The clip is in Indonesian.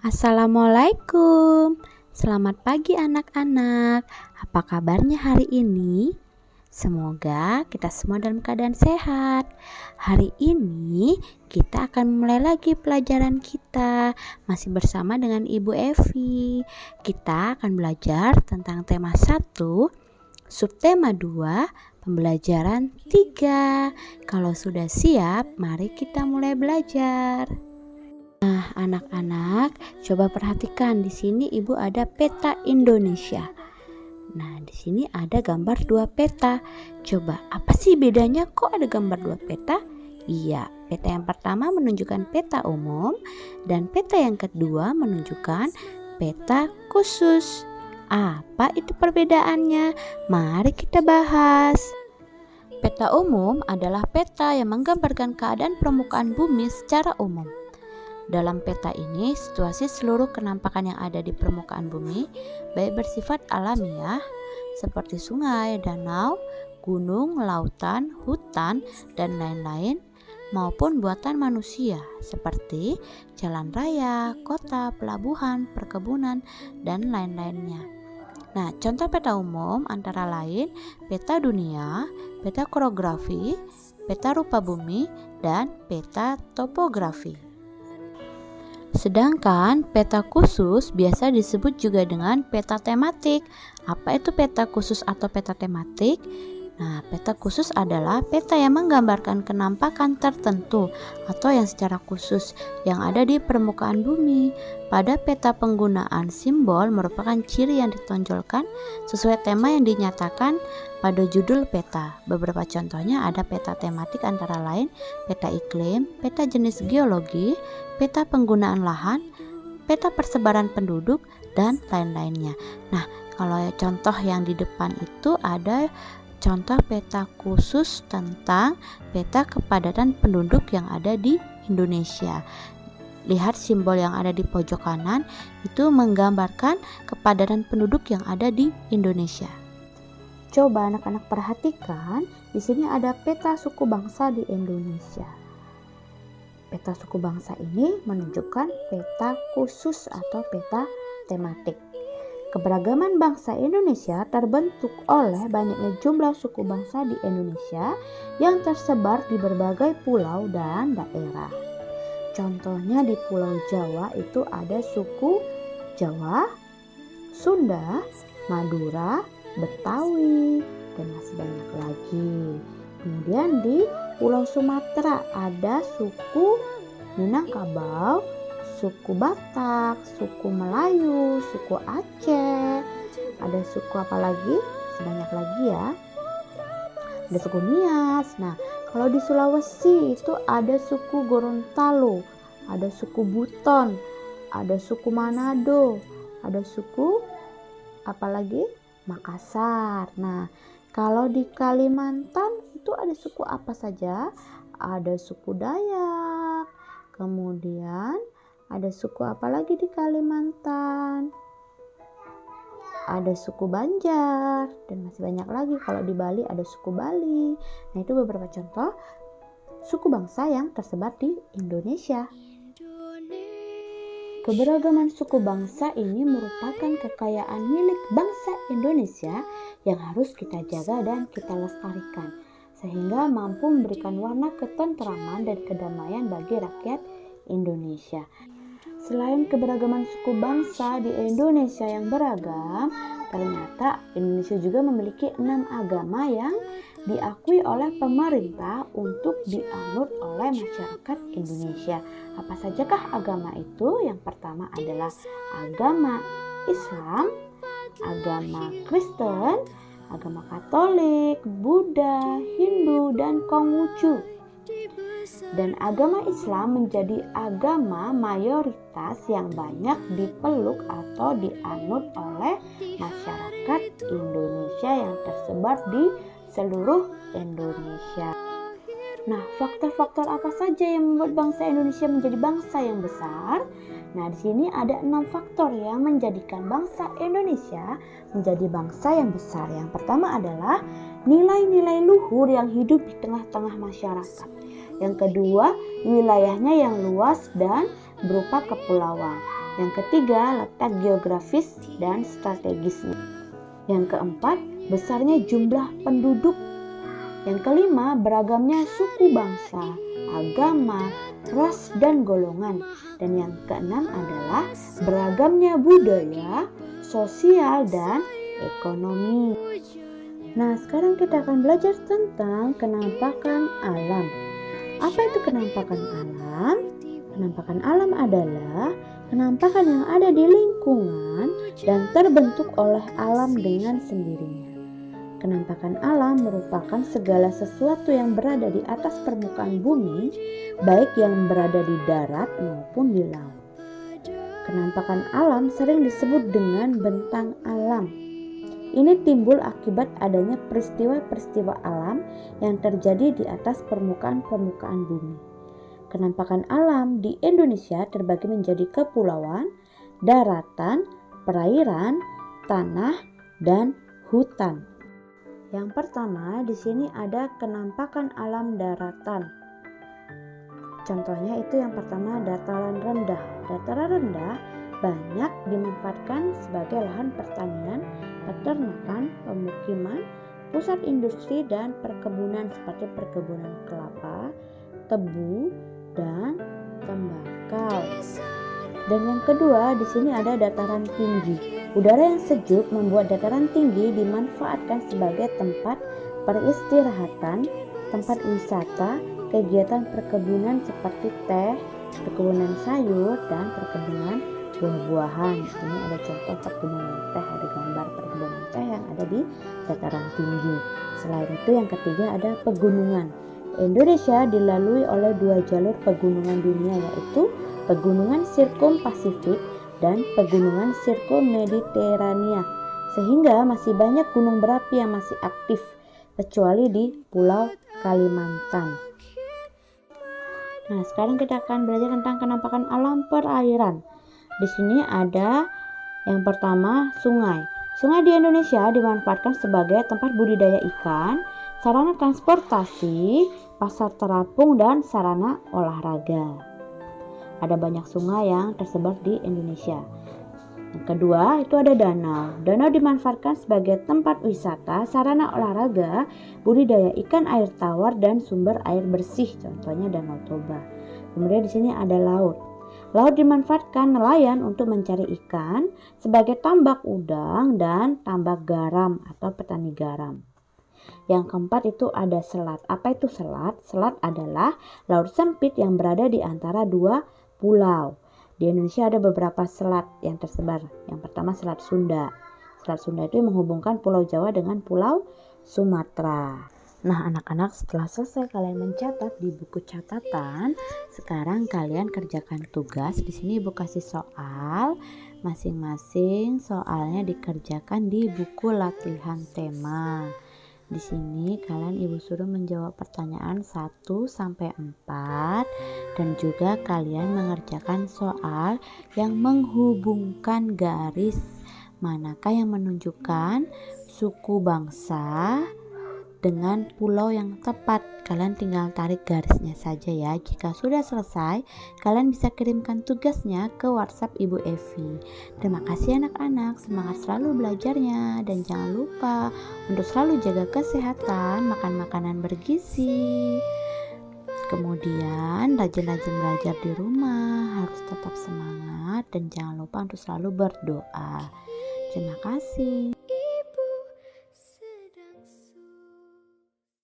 Assalamualaikum. Selamat pagi anak-anak. Apa kabarnya hari ini? Semoga kita semua dalam keadaan sehat. Hari ini kita akan mulai lagi pelajaran kita. Masih bersama dengan Ibu Evi. Kita akan belajar tentang tema 1, subtema 2, pembelajaran 3. Kalau sudah siap, mari kita mulai belajar. Nah, anak-anak, coba perhatikan di sini Ibu ada peta Indonesia. Nah, di sini ada gambar 2 peta. Coba, apa sih bedanya kok ada gambar 2 peta? Iya, peta yang pertama menunjukkan peta umum dan peta yang kedua menunjukkan peta khusus. Apa itu perbedaannya? Mari kita bahas. Peta umum adalah peta yang menggambarkan keadaan permukaan bumi secara umum. Dalam peta ini, situasi seluruh kenampakan yang ada di permukaan bumi, baik bersifat alamiah, seperti sungai, danau, gunung, lautan, hutan, dan lain-lain, maupun buatan manusia, seperti jalan raya, kota, pelabuhan, perkebunan, dan lain-lainnya. Nah, contoh peta umum antara lain peta dunia, peta korografi, peta rupa bumi, dan peta topografi. Sedangkan peta khusus biasa disebut juga dengan peta tematik. Apa itu peta khusus atau peta tematik? Nah, peta khusus adalah peta yang menggambarkan kenampakan tertentu atau yang secara khusus yang ada di permukaan bumi. Pada peta penggunaan simbol merupakan ciri yang ditonjolkan sesuai tema yang dinyatakan pada judul peta. Beberapa contohnya ada peta tematik antara lain peta iklim, peta jenis geologi, peta penggunaan lahan, peta persebaran penduduk, dan lain-lainnya. Nah, kalau contoh yang di depan itu ada contoh peta khusus tentang peta kepadatan penduduk yang ada di Indonesia. Lihat simbol yang ada di pojok kanan, itu menggambarkan kepadatan penduduk yang ada di Indonesia. Coba anak-anak perhatikan, di sini ada peta suku bangsa di Indonesia. Peta suku bangsa ini menunjukkan peta khusus atau peta tematik. Keberagaman bangsa Indonesia terbentuk oleh banyaknya jumlah suku bangsa di Indonesia yang tersebar di berbagai pulau dan daerah. Contohnya di Pulau Jawa itu ada suku Jawa, Sunda, Madura, Betawi, dan masih banyak lagi. Kemudian di Pulau Sumatera ada suku Minangkabau, suku Batak, suku Melayu, suku Aceh, ada suku apa lagi? Sebanyak lagi ya. Ada suku Nias. Nah, kalau di Sulawesi itu ada suku Gorontalo, ada suku Buton, ada suku Manado, ada suku apa lagi? Makassar. Nah, kalau di Kalimantan itu ada suku apa saja? Ada suku Dayak. Kemudian ada suku apa lagi di Kalimantan? Ada suku Banjar dan masih banyak lagi. Kalau di Bali ada suku Bali. Nah, itu beberapa contoh suku bangsa yang tersebar di Indonesia. Keberagaman suku bangsa ini merupakan kekayaan milik bangsa Indonesia yang harus kita jaga dan kita lestarikan, sehingga mampu memberikan warna ketentraman dan kedamaian bagi rakyat Indonesia. Selain keberagaman suku bangsa di Indonesia yang beragam, ternyata Indonesia juga memiliki 6 agama yang diakui oleh pemerintah untuk dianut oleh masyarakat Indonesia. Apa sajakah agama itu? Yang pertama adalah agama Islam, agama Kristen, agama Katolik, Buddha, Hindu, dan Konghucu. Dan agama Islam menjadi agama mayoritas yang banyak dipeluk atau dianut oleh masyarakat Indonesia yang tersebar di seluruh Indonesia. Nah, faktor-faktor apa saja yang membuat bangsa Indonesia menjadi bangsa yang besar? Nah, di sini ada 6 faktor yang menjadikan bangsa Indonesia menjadi bangsa yang besar. Yang pertama adalah nilai-nilai luhur yang hidup di tengah-tengah masyarakat. Yang kedua, wilayahnya yang luas dan berupa kepulauan. Yang ketiga, letak geografis dan strategisnya. Yang keempat, besarnya jumlah penduduk. Yang kelima, beragamnya suku bangsa, agama, ras, dan golongan. Dan yang keenam adalah beragamnya budaya, sosial, dan ekonomi. Nah, sekarang kita akan belajar tentang kenampakan alam. Apa itu kenampakan alam? Kenampakan alam adalah kenampakan yang ada di lingkungan dan terbentuk oleh alam dengan sendirinya. Kenampakan alam merupakan segala sesuatu yang berada di atas permukaan bumi, baik yang berada di darat maupun di laut. Kenampakan alam sering disebut dengan bentang alam. Ini timbul akibat adanya peristiwa-peristiwa alam yang terjadi di atas permukaan bumi. Kenampakan alam di Indonesia terbagi menjadi kepulauan, daratan, perairan, tanah, dan hutan. Yang pertama, di sini ada kenampakan alam daratan. Contohnya itu yang pertama dataran rendah. Dataran rendah banyak dimanfaatkan sebagai lahan pertanian, peternakan, pemukiman, pusat industri dan perkebunan seperti perkebunan kelapa, tebu, dan tembakau. Dan yang kedua, di sini ada dataran tinggi. Udara yang sejuk membuat dataran tinggi dimanfaatkan sebagai tempat peristirahatan, tempat wisata, kegiatan perkebunan seperti teh, perkebunan sayur, dan perkebunan buah-buahan. Ini ada contoh perkebunan teh, ada gambar perkebunan teh yang ada di dataran tinggi. Selain itu yang ketiga ada pegunungan. Indonesia dilalui oleh dua jalur pegunungan dunia, yaitu pegunungan Sirkum-Pasifik dan pegunungan Sirkum-Mediterania, sehingga masih banyak gunung berapi yang masih aktif kecuali di Pulau Kalimantan. Nah, sekarang kita akan belajar tentang kenampakan alam perairan. Di sini ada yang pertama sungai. Sungai di Indonesia dimanfaatkan sebagai tempat budidaya ikan, sarana transportasi, pasar terapung, dan sarana olahraga. Ada banyak sungai yang tersebar di Indonesia. Yang kedua itu ada danau. Danau dimanfaatkan sebagai tempat wisata, sarana olahraga, budidaya ikan air tawar, dan sumber air bersih. Contohnya Danau Toba. Kemudian di sini ada laut. Laut dimanfaatkan nelayan untuk mencari ikan sebagai tambak udang dan tambak garam atau petani garam. Yang keempat itu ada selat. Apa itu selat? Selat adalah laut sempit yang berada di antara dua pulau. Di Indonesia ada beberapa selat yang tersebar. Yang pertama Selat Sunda. Selat Sunda itu yang menghubungkan Pulau Jawa dengan Pulau Sumatera. Nah, anak-anak, setelah selesai kalian mencatat di buku catatan, sekarang kalian kerjakan tugas. Di sini Ibu kasih soal, masing-masing soalnya dikerjakan di buku latihan tema. Di sini kalian Ibu suruh menjawab pertanyaan 1 sampai 4 dan juga kalian mengerjakan soal yang menghubungkan garis manakah yang menunjukkan suku bangsa dengan pulau yang tepat. Kalian tinggal tarik garisnya saja ya. Jika sudah selesai, kalian bisa kirimkan tugasnya ke WhatsApp Ibu Evi. Terima kasih anak-anak, semangat selalu belajarnya dan jangan lupa untuk selalu jaga kesehatan, makan makanan bergizi. Kemudian rajin-rajin belajar di rumah, harus tetap semangat dan jangan lupa untuk selalu berdoa. Terima kasih.